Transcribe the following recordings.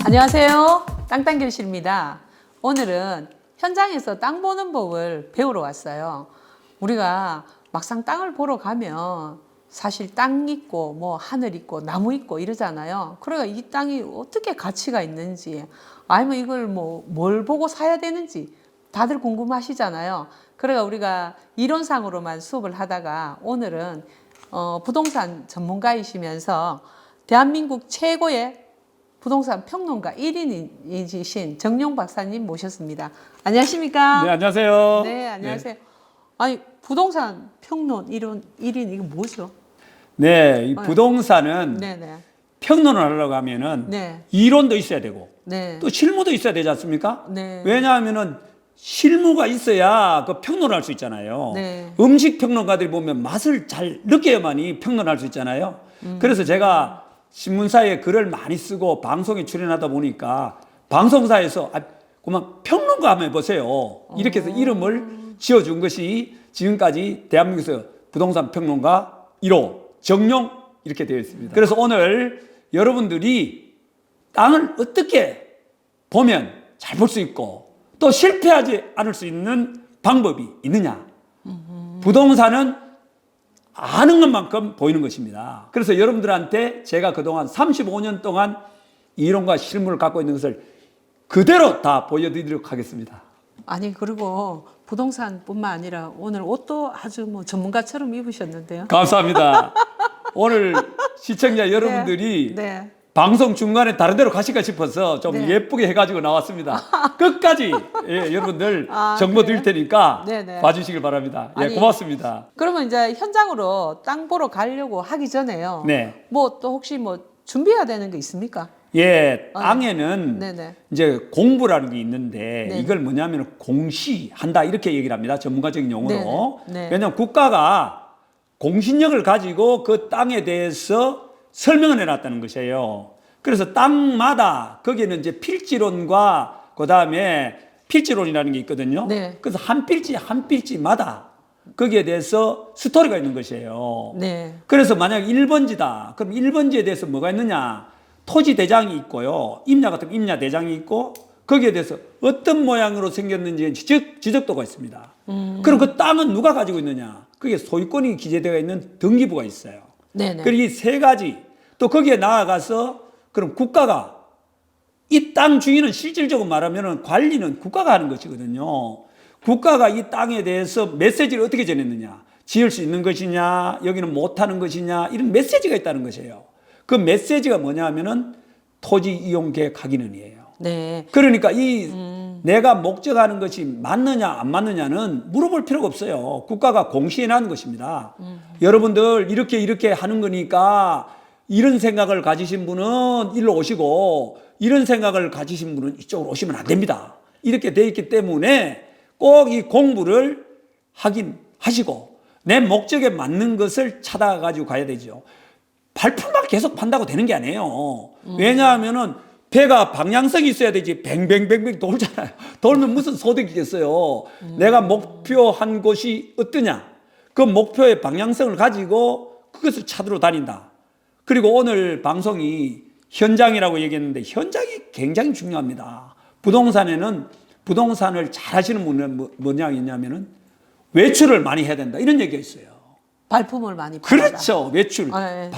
안녕하세요. 땅땅길실입니다. 오늘은 현장에서 땅 보는 법을 배우러 왔어요. 우리가 막상 땅을 보러 가면 사실 땅 있고 뭐 하늘 있고 나무 있고 이러잖아요. 그러니까 이 땅이 어떻게 가치가 있는지 아니면 이걸 뭘 보고 사야 되는지 다들 궁금하시잖아요. 그러니까 우리가 이론상으로만 수업을 하다가 오늘은 부동산 전문가이시면서 대한민국 최고의 부동산 평론가 1인이신 정용 박사님 모셨습니다. 안녕하십니까? 네, 안녕하세요. 네, 안녕하세요. 네. 아니, 부동산 평론 1인 이거 뭐죠? 네, 이 부동산은 네네. 평론을 하려고 하면은 네. 이론도 있어야 되고 네. 또 실무도 있어야 되지 않습니까? 네. 왜냐하면은 실무가 있어야 그 평론을 할 수 있잖아요. 네. 음식 평론가들이 보면 맛을 잘 느껴야만이 평론할 수 있잖아요. 그래서 제가 신문사에 글을 많이 쓰고 방송에 출연하다 보니까 방송사에서 그만 평론가 한번 해보세요. 이렇게 해서 이름을 지어준 것이 지금까지 대한민국에서 부동산 평론가 1호 정용 이렇게 되어 있습니다. 그래서 오늘 여러분들이 땅을 어떻게 보면 잘 볼 수 있고 또 실패하지 않을 수 있는 방법이 있느냐. 부동산은 아는 것만큼 보이는 것입니다. 그래서 여러분들한테 제가 그동안 35년 동안 이론과 실무를 갖고 있는 것을 그대로 다 보여드리도록 하겠습니다. 아니, 그리고 부동산뿐만 아니라 오늘 옷도 아주 전문가처럼 입으셨는데요. 감사합니다. 오늘 시청자 여러분들이 네. 방송 중간에 다른 데로 가실까 싶어서 좀 네. 예쁘게 해가지고 나왔습니다. 끝까지 여러분들 정보 드릴 테니까 네네. 봐주시길 바랍니다. 아니, 고맙습니다. 그러면 이제 현장으로 땅 보러 가려고 하기 전에요. 네. 또 혹시 준비해야 되는 게 있습니까? 예, 땅에는 네네. 이제 공부라는 게 있는데 네. 이걸 뭐냐면 공시한다 이렇게 얘기를 합니다. 전문가적인 용어로. 네네. 네. 왜냐하면 국가가 공신력을 가지고 그 땅에 대해서 설명을 해놨다는 것이에요. 그래서 땅마다 거기에는 이제 필지론과 그 다음에 필지론이라는 게 있거든요. 네. 그래서 한 필지 한 필지마다 거기에 대해서 스토리가 있는 것이에요. 네. 그래서 만약 1번지다. 그럼 1번지에 대해서 뭐가 있느냐? 토지 대장이 있고요. 임야 같은 임야 대장이 있고 거기에 대해서 어떤 모양으로 생겼는지 지적도가 있습니다. 그럼 그 땅은 누가 가지고 있느냐? 그게 소유권이 기재되어 있는 등기부가 있어요. 네네. 그리고 이 세 가지 또 거기에 나아가서 그럼 국가가 이 땅 주인은 실질적으로 말하면 관리는 국가가 하는 것이거든요. 국가가 이 땅에 대해서 메시지를 어떻게 전했느냐? 지을 수 있는 것이냐? 여기는 못하는 것이냐? 이런 메시지가 있다는 것이에요. 그 메시지가 뭐냐 하면은 토지 이용 계획 확인은이에요. 네. 그러니까 내가 목적하는 것이 맞느냐 안 맞느냐는 물어볼 필요가 없어요. 국가가 공시해 놨는 것입니다. 여러분들 이렇게 하는 거니까 이런 생각을 가지신 분은 일로 오시고 이런 생각을 가지신 분은 이쪽으로 오시면 안 됩니다. 이렇게 돼 있기 때문에 꼭 이 공부를 확인하시고 내 목적에 맞는 것을 찾아가지고 가야 되죠. 발품만 계속 판다고 되는 게 아니에요. 왜냐하면은 배가 방향성이 있어야 되지 뱅뱅뱅뱅 돌잖아요. 돌면 무슨 소득이겠어요. 내가 목표한 곳이 어떠냐. 그 목표의 방향성을 가지고 그것을 찾으러 다닌다. 그리고 오늘 방송이 현장이라고 얘기했는데 현장이 굉장히 중요합니다. 부동산을 잘 하시는 분은 뭐냐 했냐면은 외출을 많이 해야 된다. 이런 얘기가 있어요. 발품을 많이 팔아라. 그렇죠. 외출. 네.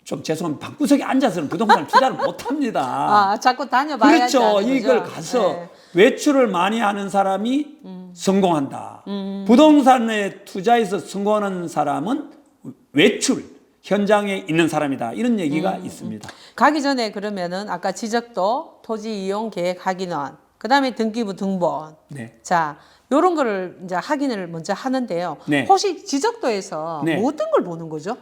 좀 죄송합니다. 방구석에 앉아서는 부동산 투자를 못 합니다. 자꾸 다녀봐야지. 그렇죠. 이걸 가서 네. 외출을 많이 하는 사람이 성공한다. 부동산에 투자해서 성공하는 사람은 외출, 현장에 있는 사람이다. 이런 얘기가 있습니다. 가기 전에 그러면은 아까 지적도, 토지 이용 계획 확인원, 그 다음에 등기부 등본. 네. 자, 요런 거를 이제 확인을 먼저 하는데요. 네. 혹시 지적도에서 네. 어떤 걸 보는 거죠?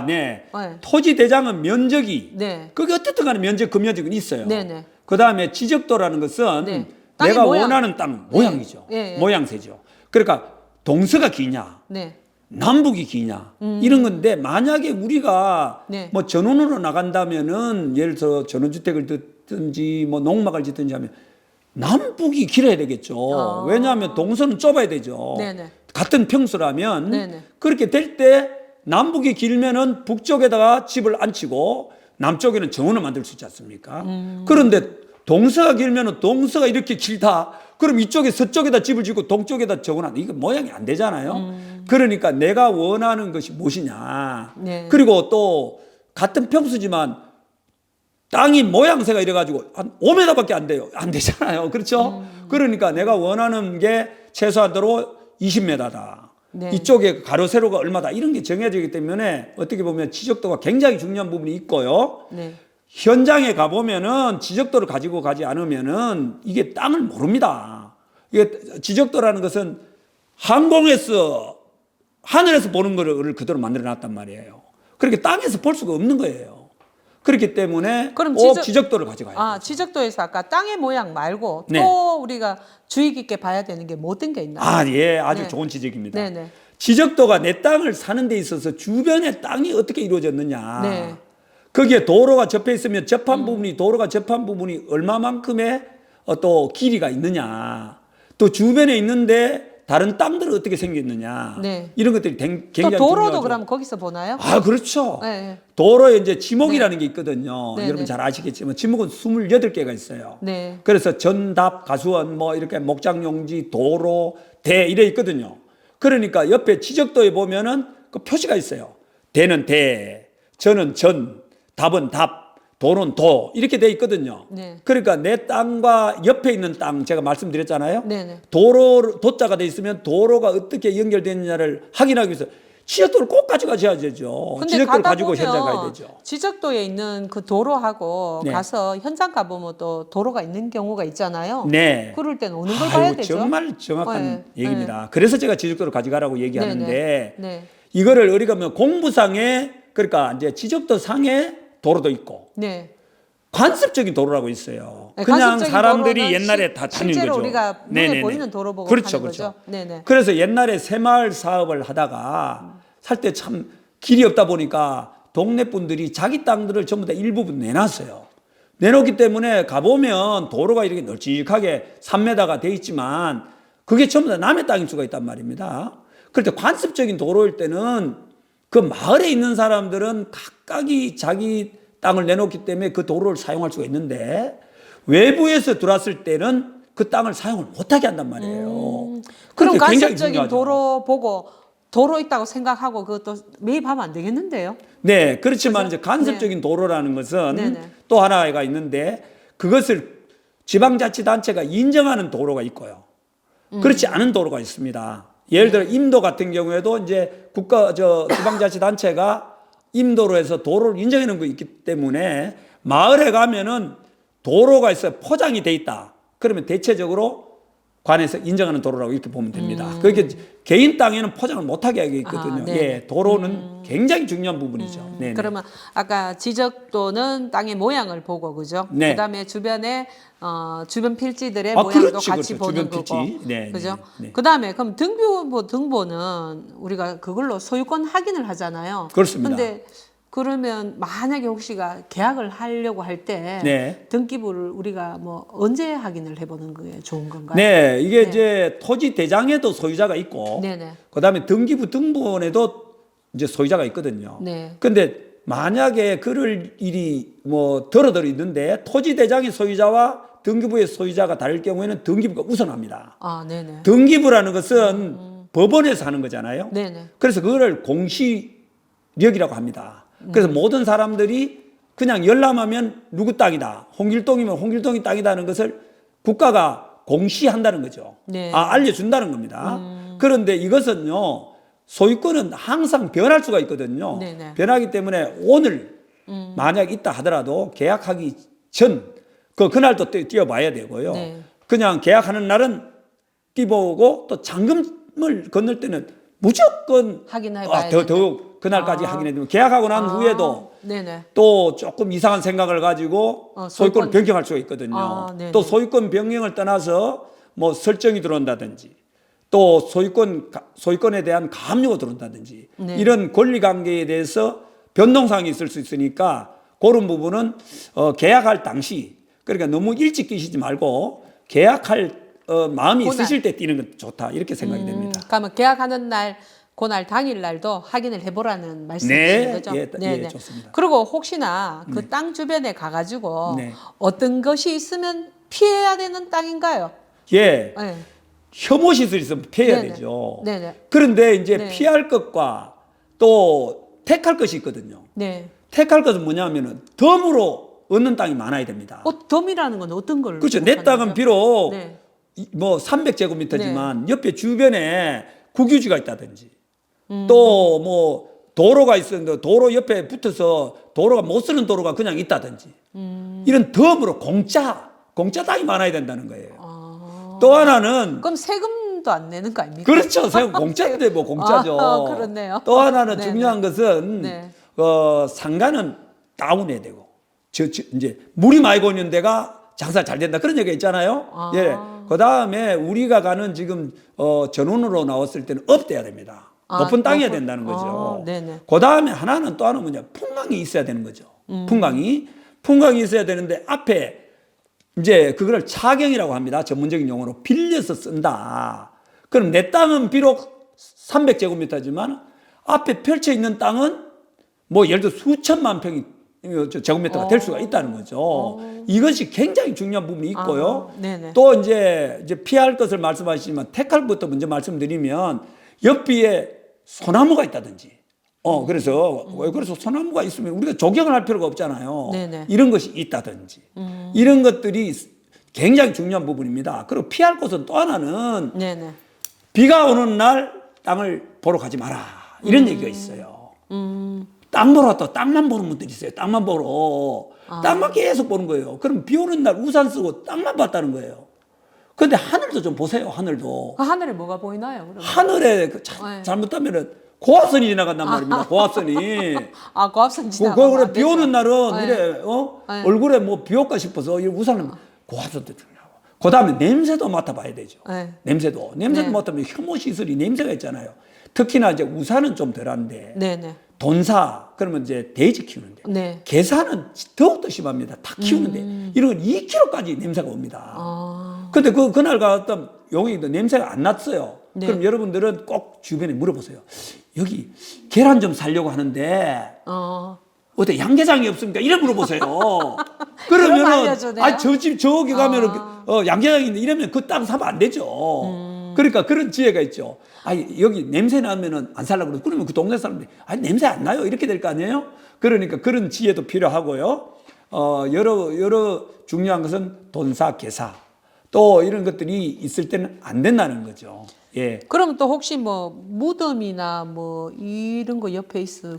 네. 네. 토지 대장은 면적이, 네. 그게 어쨌든 간에 그 면적은 있어요. 네네. 그 다음에 지적도라는 것은 네. 땅의 내가 모양. 원하는 땅 모양이죠. 네. 모양새죠. 그러니까 동서가 기냐, 네. 남북이 기냐, 이런 건데 만약에 우리가 네. 뭐 전원으로 나간다면은 예를 들어 전원주택을 짓든지 뭐 농막을 짓든지 하면 남북이 길어야 되겠죠. 왜냐하면 동서는 좁아야 되죠. 네네. 같은 평수라면 네네. 그렇게 될 때 남북이 길면은 북쪽에다가 집을 앉히고 남쪽에는 정원을 만들 수 있지 않습니까? 그런데 동서가 길면은 동서가 이렇게 길다. 그럼 이쪽에 서쪽에다 집을 짓고 동쪽에다 정원을 이거 모양이 안 되잖아요. 그러니까 내가 원하는 것이 무엇이냐. 네. 그리고 또 같은 평수지만 땅이 모양새가 이래가지고 한 5m밖에 안 돼요. 안 되잖아요. 그렇죠? 그러니까 내가 원하는 게 최소한도로 20m다. 네. 이쪽에 가로 세로가 얼마다 이런 게 정해지기 때문에 어떻게 보면 지적도가 굉장히 중요한 부분이 있고요. 네. 현장에 가보면은 지적도를 가지고 가지 않으면은 이게 땅을 모릅니다. 이게 지적도라는 것은 항공에서 하늘에서 보는 거를 그대로 만들어 놨단 말이에요. 그렇게 땅에서 볼 수가 없는 거예요. 그렇기 때문에 그럼 꼭 지적도를 가져가야 돼요. 아, 지적도에서 아까 땅의 모양 말고 네. 또 우리가 주의 깊게 봐야 되는 게 뭐 어떤 게 있나요? 아, 예, 아주 네. 좋은 지적입니다. 네, 네. 지적도가 내 땅을 사는 데 있어서 주변의 땅이 어떻게 이루어졌느냐. 네. 거기에 도로가 접해 있으면 접한 부분이 도로가 접한 부분이 얼마만큼의 또 길이가 있느냐. 또 주변에 있는데 다른 땅들은 어떻게 생겼느냐. 네. 이런 것들이 굉장히 또 도로도 중요하죠. 그럼 거기서 보나요? 아, 그렇죠. 네. 도로에 이제 지목이라는 게 있거든요. 네, 여러분 네. 잘 아시겠지만 지목은 28개가 있어요. 네. 그래서 전답, 가수원, 뭐 이렇게 목장용지, 도로, 대 이래 있거든요. 그러니까 옆에 지적도에 보면은 그 표시가 있어요. 대는 대, 전은 전, 답은 답, 도는 도 이렇게 돼 있거든요. 네. 그러니까 내 땅과 옆에 있는 땅 제가 말씀드렸잖아요. 네, 네. 도자가 돼 있으면 도로가 어떻게 연결되느냐를 확인하기 위해서 지적도를 꼭 가져가셔야 되죠. 근데 지적도를 가다 가지고 보면 현장 가야 되죠. 지적도에 있는 그 도로하고 네. 가서 현장 가보면 또 도로가 있는 경우가 있잖아요. 네. 그럴 때는 어느 걸 봐야 아이고, 되죠? 정말 정확한 네, 얘기입니다. 그래서 제가 지적도를 가져가라고 얘기하는데 네. 이거를 우리가 뭐 공부상에 그러니까 이제 지적도 상에 도로도 있고 네. 관습적인 도로라고 있어요. 네, 그냥 관습적인 사람들이 도로는 옛날에 다 다닌 실제로 거죠. 우리가 눈에 네네네. 보이는 도로 보고 그렇죠, 하는 그렇죠. 거죠. 네네. 그래서 옛날에 새마을 사업을 하다가 살 때 참 길이 없다 보니까 동네 분들이 자기 땅들을 전부 다 일부분 내놨어요. 내놓기 때문에 가보면 도로가 이렇게 널찍하게 3m가 돼 있지만 그게 전부 다 남의 땅일 수가 있단 말입니다. 그럴 때 관습적인 도로일 때는 그 마을에 있는 사람들은 각각이 자기 땅을 내놓기 때문에 그 도로를 사용할 수가 있는데 외부에서 들어왔을 때는 그 땅을 사용을 못하게 한단 말이에요. 그럼 그게 굉장히 관습적인 중요하죠. 도로 보고 도로 있다고 생각하고 그것도 매입하면 안 되겠는데요? 네, 그렇지만 그죠? 이제 간섭적인 도로라는 것은 네네. 또 하나가 있는데 그것을 지방자치단체가 인정하는 도로가 있고요. 그렇지 않은 도로가 있습니다. 예를 들어 임도 같은 경우에도 이제 지방자치단체가 임도로에서 도로를 인정해 놓은 거 있기 때문에 마을에 가면은 도로가 있어 포장이 돼 있다. 그러면 대체적으로 관에서 인정하는 도로라고 이렇게 보면 됩니다. 그게 개인 땅에는 포장을 못하게 하게 있거든요. 네. 예, 도로는 굉장히 중요한 부분이죠. 네. 그러면 아까 지적도는 땅의 모양을 보고 그죠? 네. 그다음에 주변에 주변 필지들의 아, 모양도 그렇지, 같이 그렇죠. 보는 주변 거고. 필지. 네, 그죠? 네, 네. 그다음에 그럼 등본은 우리가 그걸로 소유권 확인을 하잖아요. 그렇습니다. 근데 그러면 만약에 혹시가 계약을 하려고 할 때 네. 등기부를 우리가 뭐 언제 확인을 해보는 게 좋은 건가요? 네, 이게 네. 이제 토지 대장에도 소유자가 있고, 네네. 그다음에 등기부 등본에도 이제 소유자가 있거든요. 네. 근데 만약에 그럴 일이 뭐 더러더러 있는데 토지 대장의 소유자와 등기부의 소유자가 다를 경우에는 등기부가 우선합니다. 아, 네네. 등기부라는 것은 법원에서 하는 거잖아요. 네네. 그래서 그거를 공시력이라고 합니다. 그래서 모든 사람들이 그냥 열람하면 누구 땅이다. 홍길동이면 홍길동이 땅이다는 것을 국가가 공시한다는 거죠. 네. 알려준다는 겁니다. 그런데 이것은요, 소유권은 항상 변할 수가 있거든요. 네네. 변하기 때문에 오늘 만약 있다 하더라도 계약하기 전, 그날도 뛰어봐야 되고요. 네. 그냥 계약하는 날은 뛰보고 또 잔금을 건널 때는 무조건 확인해봐야 된다. 더욱 그날까지 확인해 두면 계약하고 난 후에도 네네. 또 조금 이상한 생각을 가지고 소유권을 소유권- 변경할 수가 있거든요. 아, 네네. 또 소유권 변경을 떠나서 뭐 설정이 들어온다든지 또 소유권에 대한 가압류가 들어온다든지 네. 이런 권리 관계에 대해서 변동사항이 있을 수 있으니까 그런 부분은 계약할 당시 그러니까 너무 일찍 뛰시지 말고 계약할 마음이 그날. 있으실 때 뛰는 건 좋다 이렇게 생각이 됩니다. 그러면 계약하는 날 그날 당일날도 확인을 해보라는 말씀이신 거죠? 예, 예, 좋습니다. 그리고 혹시나 그 땅 주변에 가가지고 네. 어떤 것이 있으면 피해야 되는 땅인가요? 예, 네. 혐오 시설이 있으면 피해야 네네. 되죠. 네네. 그런데 이제 네. 피할 것과 또 택할 것이 있거든요. 네. 택할 것은 뭐냐면은 덤으로 얻는 땅이 많아야 됩니다. 덤이라는 건 어떤 걸? 그렇죠. 내 땅은 비록 네. 뭐 300제곱미터지만 옆에 주변에 국유지가 있다든지 또 뭐 도로가 있었는데 도로 옆에 붙어서 도로가 못 쓰는 도로가 그냥 있다든지 이런 덤으로 공짜 땅이 많아야 된다는 거예요. 또 하나는 그럼 세금도 안 내는 거 아닙니까? 그렇죠. 세금 공짜인데 뭐 공짜죠. 그렇네요. 또 하나는 네네. 중요한 것은 네. 상가는 다운해야 되고 이제 물이 많이 고이는 데가 장사 잘 된다 그런 얘기가 있잖아요. 예. 그 다음에 우리가 가는 지금 전원으로 나왔을 때는 업돼야 됩니다. 높은 땅이어야 된다는 거죠. 네네. 그 다음에 하나는 또 하나는 뭐냐 풍광이 있어야 되는 거죠. 풍광이 있어야 되는데 앞에 이제 그거를 차경이라고 합니다. 전문적인 용어로 빌려서 쓴다. 그럼 내 땅은 비록 300제곱미터지만 앞에 펼쳐 있는 땅은 뭐 예를 들어 수천만 평이 제곱미터가 될 수가 있다는 거죠. 이것이 굉장히 중요한 부분이 있고요. 네네. 또 이제 피할 것을 말씀하시지만 택할 것부터 먼저 말씀드리면 옆비에 소나무가 있다든지 그래서 소나무가 있으면 우리가 조경을 할 필요가 없잖아요. 네네. 이런 것이 있다든지 이런 것들이 굉장히 중요한 부분입니다. 그리고 피할 것은 또 하나는 네네. 비가 오는 날 땅을 보러 가지 마라 이런 얘기가 있어요. 땅 보러 왔다 땅만 보는 분들이 있어요. 땅만 보러 땅만 계속 보는 거예요. 그럼 비 오는 날 우산 쓰고 땅만 봤다는 거예요. 근데 하늘도 좀 보세요. 하늘도. 그 하늘에 뭐가 보이나요? 그러면? 하늘에 잘못하면은 고압선이 지나간단 말입니다. 고압선이. 고압선 지나가. 그래 비 오는 날은 이래 네. 얼굴에 뭐 비 올까 싶어서 이 우산을 고압선도 들냐고. 그 다음에 냄새도 맡아봐야 되죠. 네. 냄새도 맡으면 혐오 시설이 냄새가 있잖아요. 특히나 이제 우산은 좀 덜한데. 네네. 돈사 그러면 이제 돼지 키우는데. 네. 게사는 더욱더 심합니다. 다 키우는데 이런 건 2kg까지 냄새가 옵니다. 근데 그날 갔던 용이도 냄새가 안 났어요. 네. 그럼 여러분들은 꼭 주변에 물어보세요. 여기 계란 좀 살려고 하는데 어때 양계장이 없습니까? 이래 물어보세요. 그럼 그러면은 알려주네요. 저 집 저기 가면은 양계장이 있는데 이러면 그 땅 사면 안 되죠. 그러니까 그런 지혜가 있죠. 여기 냄새 나면은 안 살라고 그러고 그러면 그 동네 사람들이 냄새 안 나요. 이렇게 될 거 아니에요? 그러니까 그런 지혜도 필요하고요. 여러 중요한 것은 돈사, 계사 또 이런 것들이 있을 때는 안 된다는 거죠. 예. 그럼 또 혹시 뭐 무덤이나 뭐 이런 거 옆에 있어?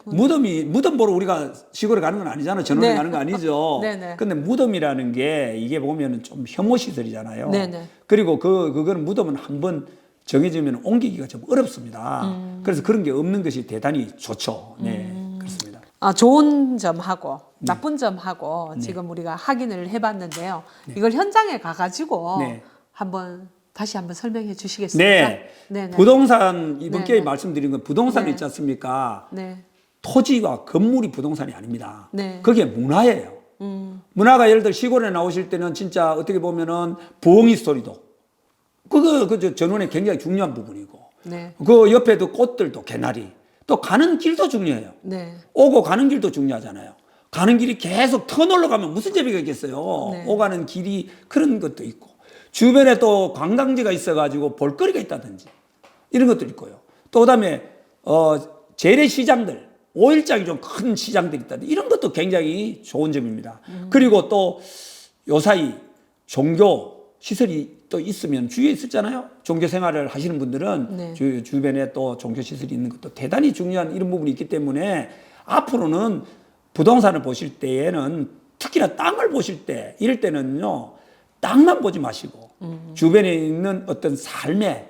무덤 보러 우리가 시골에 가는 건 아니잖아요. 전원에 네. 가는 거 아니죠. 네네. 근데 무덤이라는 게 이게 보면은 좀 혐오 시설이잖아요. 네네. 그리고 그거는 무덤은 한번 정해지면 옮기기가 좀 어렵습니다. 그래서 그런 게 없는 것이 대단히 좋죠. 네, 그렇습니다. 좋은 점하고 나쁜 점하고 지금 우리가 확인을 해봤는데요. 이걸 현장에 가가지고 네. 다시 한번 설명해 주시겠습니까? 네. 네네. 부동산 이번 네네. 기회에 말씀드린 건 부동산 네. 있지 않습니까? 네. 토지와 건물이 부동산이 아닙니다. 네. 그게 문화예요. 문화가 예를 들어 시골에 나오실 때는 진짜 어떻게 보면은 부엉이 소리도 그거 전원에 굉장히 중요한 부분이고 네. 그 옆에도 꽃들도 개나리 또 가는 길도 중요해요. 네. 오고 가는 길도 중요하잖아요. 가는 길이 계속 터널로 가면 무슨 재미가 있겠어요. 네. 오가는 길이 그런 것도 있고 주변에 또 관광지가 있어가지고 볼거리가 있다든지 이런 것도 있고요. 또 그다음에 재래시장들 5일장이 좀 큰 시장들이 있다든지 이런 것도 굉장히 좋은 점입니다. 그리고 또 요사이 종교 시설이 또 있으면 주위에 있었잖아요. 종교 생활을 하시는 분들은 네. 주변에 또 종교 시설이 있는 것도 대단히 중요한 이런 부분이 있기 때문에 앞으로는 부동산을 보실 때에는 특히나 땅을 보실 때 이럴 때는요. 땅만 보지 마시고 주변에 있는 어떤 삶의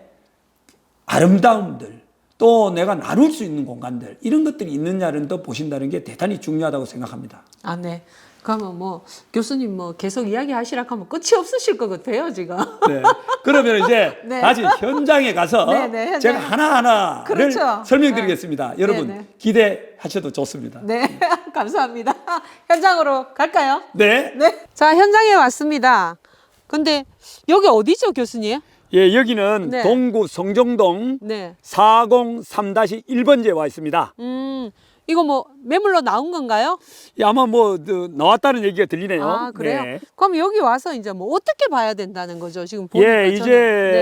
아름다움들 또 내가 나눌 수 있는 공간들 이런 것들이 있느냐를 더 보신다는 게 대단히 중요하다고 생각합니다. 네. 그러면 뭐 교수님 뭐 계속 이야기하시라고 하면 끝이 없으실 것 같아요 지금. 네. 그러면 이제 네. 다시 현장에 가서 현장. 제가 하나하나를 그렇죠. 설명드리겠습니다. 네. 여러분 네. 기대하셔도 좋습니다. 네, 감사합니다. 현장으로 갈까요? 네. 네. 자, 현장에 왔습니다. 근데 여기 어디죠, 교수님? 예, 여기는 네. 동구 성정동 네. 403-1번지에 와 있습니다. 이거 뭐 매물로 나온 건가요? 예, 아마 뭐 나왔다는 얘기가 들리네요. 아, 그래요? 네. 그럼 여기 와서 이제 뭐 어떻게 봐야 된다는 거죠? 지금 보니까 예, 이제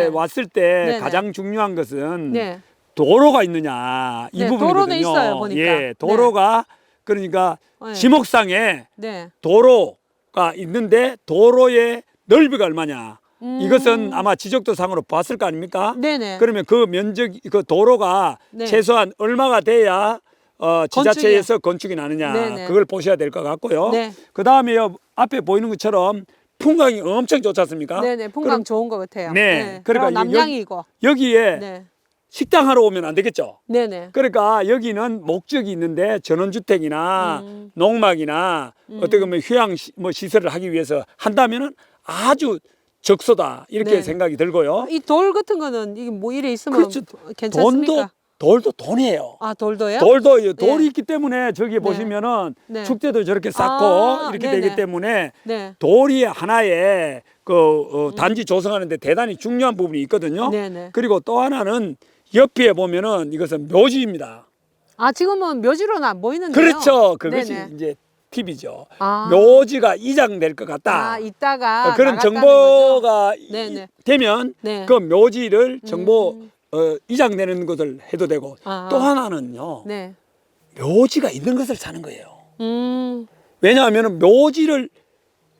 저는. 왔을 때 네네. 가장 중요한 것은 네. 도로가 있느냐 이 네, 부분이거든요. 도로는 있어요, 보니까. 예, 도로가 그러니까 네. 지목상에 네. 도로가 있는데 도로의 넓이가 얼마냐. 이것은 아마 지적도상으로 봤을 거 아닙니까? 네네. 그러면 그 면적, 그 도로가 네. 최소한 얼마가 돼야 지자체에서 건축이 나느냐 네네. 그걸 보셔야 될 것 같고요. 네. 그 다음에요 앞에 보이는 것처럼 풍광이 엄청 좋지 않습니까? 네네. 풍광 그럼 좋은 것 같아요. 네. 그럼 그러니까 남양이고. 여기에 네. 식당하러 오면 안 되겠죠. 네네. 그러니까 여기는 목적이 있는데 전원주택이나 농막이나 어떻게 보면 휴양 뭐 시설을 하기 위해서 한다면은 아주 적소다 이렇게 네. 생각이 들고요. 이 돌 같은 거는 이게 뭐 이래 있으면 그렇죠. 괜찮습니까? 돌도 돈이에요. 아, 돌도요? 돌이 네. 있기 때문에 저기 보시면은 네. 축제도 저렇게 쌓고 아, 이렇게 네네. 되기 때문에 네. 돌이 하나의 단지 조성하는데 대단히 중요한 부분이 있거든요. 네네. 그리고 또 하나는 옆에 보면은 이것은 묘지입니다. 아, 지금은 묘지로는 안 보이는데요. 그렇죠. 그것이 네네. 이제 팁이죠. 아. 묘지가 이장될 것 같다. 아, 이따가 그런 나갔다는 정보가 거죠? 네네. 되면 네. 그 묘지를 정보 이장되는 것을 해도 되고 아. 또 하나는요. 네. 묘지가 있는 것을 사는 거예요. 음. 왜냐하면 묘지를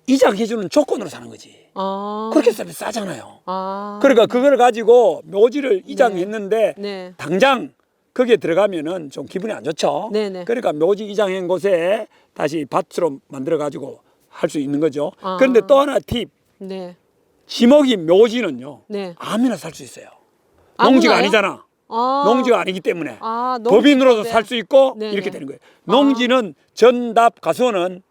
이장해주는 조건으로 사는 거지. 아. 그렇게 사면 싸잖아요. 아. 그러니까 그걸 가지고 묘지를 이장했는데 네. 당장 거기에 들어가면은 좀 기분이 안 좋죠. 네네. 그러니까 묘지 이장한 곳에 다시 밭으로 만들어 가지고 할 수 있는 거죠. 아. 그런데 또 하나 팁. 네. 지목이 묘지는요. 네. 아무나 살 수 있어요. 농지가 아무나요? 아니잖아. 아. 농지가 아니기 때문에 아, 법인으로도 네. 살 수 있고 네네. 이렇게 되는 거예요. 농지는 전답 가수는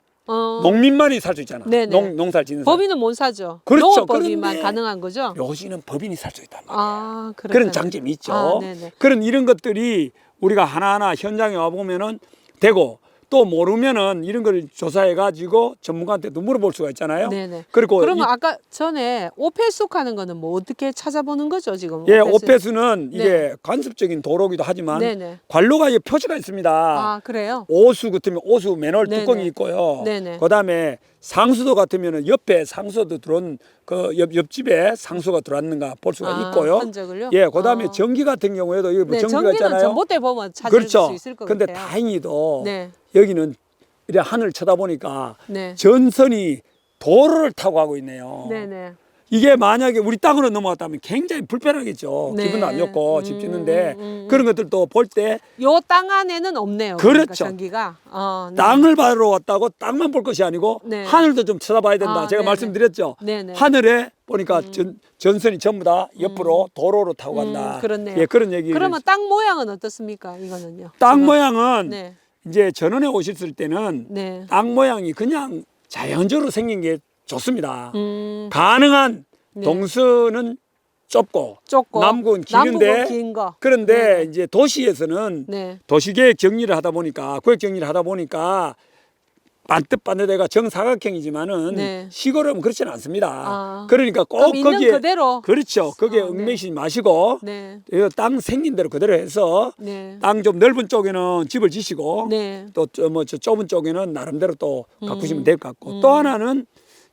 농민만이 살 수 있잖아. 네네. 농사를 짓는 사람. 법인은 못 사죠. 그렇죠. 농업법인만 그런데 가능한 거죠. 묘지는 법인이 살 수 있단 말이에요. 아, 그런 그렇잖아요. 장점이 있죠. 아, 네네. 그런 이런 것들이 우리가 하나하나 현장에 와 보면은 되고 또 모르면은 이런 걸 조사해 가지고 전문가한테도 물어볼 수가 있잖아요. 네네. 그리고 그러면 아까 전에 오폐숙 하는 거는 뭐 어떻게 찾아보는 거죠, 지금? 예, 오폐수는 네. 이게 관습적인 도로기도 하지만 네네. 관로가 이 표시가 있습니다. 아, 그래요? 오수 같으면 오수 맨홀 네네. 뚜껑이 있고요. 네네. 그다음에 상수도 같으면은 옆에 상수도 들어온 그 옆집에 상수가 들어왔는가 볼 수가 아, 있고요. 흔적을요? 예, 그다음에 아. 전기 같은 경우에도 여기 뭐 네, 전기가 전기는 있잖아요. 전봇대 보면 찾을 그렇죠. 수 있을 것 근데 같아요. 다행히도 네. 여기는 이래 하늘 쳐다보니까 네. 전선이 도로를 타고 가고 있네요. 네네. 이게 만약에 우리 땅으로 넘어갔다면 굉장히 불편하겠죠. 네. 기분도 안 좋고 집 짓는데 그런 것들도 볼 때 요 땅 안에는 없네요. 그러니까 그렇죠. 전기가. 네. 땅을 바로 왔다고 땅만 볼 것이 아니고 네. 하늘도 좀 쳐다봐야 된다. 아, 제가 네네. 말씀드렸죠. 네네. 하늘에 보니까 전선이 전부 다 옆으로 도로로 타고 간다. 그렇네요. 예, 그런 얘기. 그러면 땅 모양은 어떻습니까? 이거는요. 땅 지금? 모양은 네. 이제 전원에 오셨을 때는 네. 땅 모양이 그냥 자연적으로 생긴 게 좋습니다. 음, 가능한 네. 동서는 좁고 좁고 남구는 기는데 남북은 긴 거. 그런데 네. 이제 도시에서는 네. 도시계획 정리를 하다 보니까 구획 정리를 하다 보니까 반듯반듯해가 정사각형이지만은 네. 시골은 그렇지는 않습니다. 아. 그러니까 꼭 그럼 있는 거기에 그대로. 그렇죠. 거기에 네. 얽매이지 마시고 네. 땅 생긴 대로 그대로 해서 네. 땅 좀 넓은 쪽에는 집을 지시고 네. 또 뭐 저 좁은 쪽에는 나름대로 또 가꾸시면 될 것 같고 또 하나는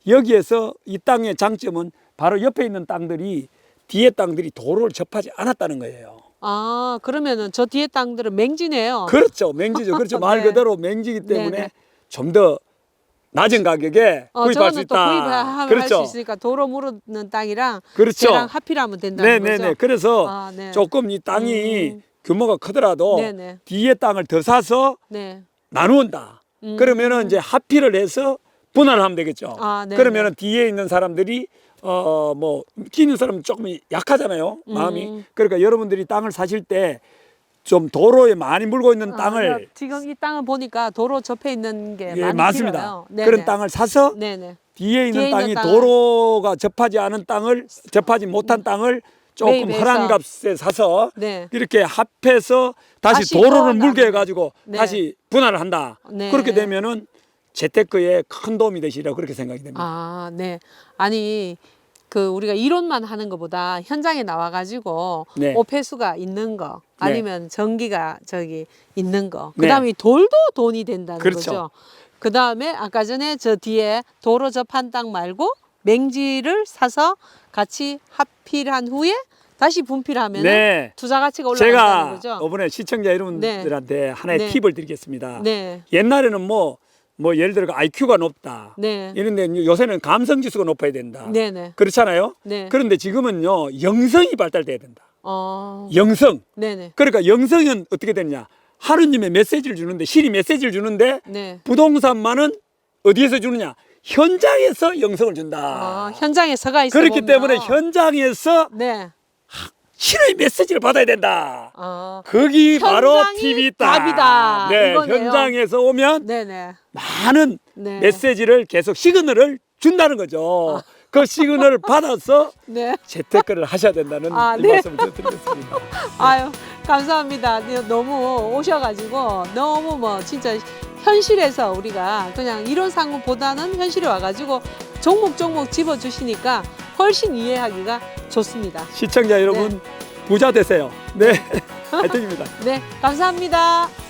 여기에서 이 땅의 장점은 바로 옆에 있는 땅들이 뒤에 땅들이 도로를 접하지 않았다는 거예요. 아, 그러면은 저 뒤에 땅들은 맹지네요. 그렇죠. 맹지죠. 그렇죠. 말 네. 그대로 맹지기 때문에 네네. 좀 더 낮은 가격에 구입할 수 저거는 또 있다. 구입하면 할 그렇죠. 수 있으니까 도로 무르는 땅이랑 그렇죠. 쟤랑 합의하면 된다는 네네네. 거죠. 그래서 아, 네. 조금 이 땅이 규모가 크더라도 네네. 뒤에 땅을 더 사서 네. 나누온다. 그러면은 이제 합의를 해서 분할을 하면 되겠죠. 아, 네네. 그러면은 뒤에 있는 사람들이 뭐 끼는 사람은 조금 약하잖아요. 마음이. 그러니까 여러분들이 땅을 사실 때 좀 도로에 많이 물고 있는 땅을 지금 이 땅을 보니까 도로 접해 있는 게 예, 많이 맞습니다. 길어요. 네네. 그런 땅을 사서 네네. 뒤에 있는 뒤에 있는 땅이 땅을 도로가 접하지 않은 땅을 접하지 못한 땅을 조금 매입해서. 허란 값에 사서 네. 이렇게 합해서 다시 다시 도로를 또 물게 나누네. 해가지고 네. 다시 분할을 한다. 네. 그렇게 되면은 재테크에 큰 도움이 되시리라고 그렇게 생각이 됩니다. 아, 네. 아니 그 우리가 이론만 하는 것보다 현장에 나와가지고 네. 오폐수가 있는 거 네. 아니면 전기가 저기 있는 거. 네. 그다음에 돌도 돈이 된다는 그렇죠. 거죠. 그다음에 아까 전에 저 뒤에 도로 접한 땅 말고 맹지를 사서 같이 합필한 후에 다시 분필하면 네. 투자 가치가 올라간다는 제가 거죠. 이번에 시청자 여러분들한테 하나의 네. 팁을 드리겠습니다. 네. 옛날에는 뭐 예를 들어 IQ가 높다. 네. 이런데 요새는 감성 지수가 높아야 된다. 네네. 그렇잖아요. 네. 그런데 지금은요 영성이 발달돼야 된다. 영성. 네네. 그러니까 영성은 어떻게 되냐? 하느님의 메시지를 주는데 신이 메시지를 주는데 네. 부동산만은 어디에서 주느냐? 현장에서 영성을 준다. 현장에 서가 있어 그렇기 보면. 때문에 현장에서 네. 신의 메시지를 받아야 된다. 아. 거기 바로 현장이 팁이 있다. 답이다. 네, 이거네요. 현장에서 오면 네네. 많은 네. 메시지를 계속 시그널을 준다는 거죠. 그 시그널을 받아서 네. 재테크를 하셔야 된다는 이 네. 말씀을 드리겠습니다. 아유, 감사합니다. 네, 너무 오셔가지고 너무 뭐 진짜 현실에서 우리가 그냥 이론상보다는 현실에 와가지고 종목 집어주시니까 훨씬 이해하기가 좋습니다. 시청자 여러분 부자 되세요. 네, 화이팅입니다. 네, 감사합니다.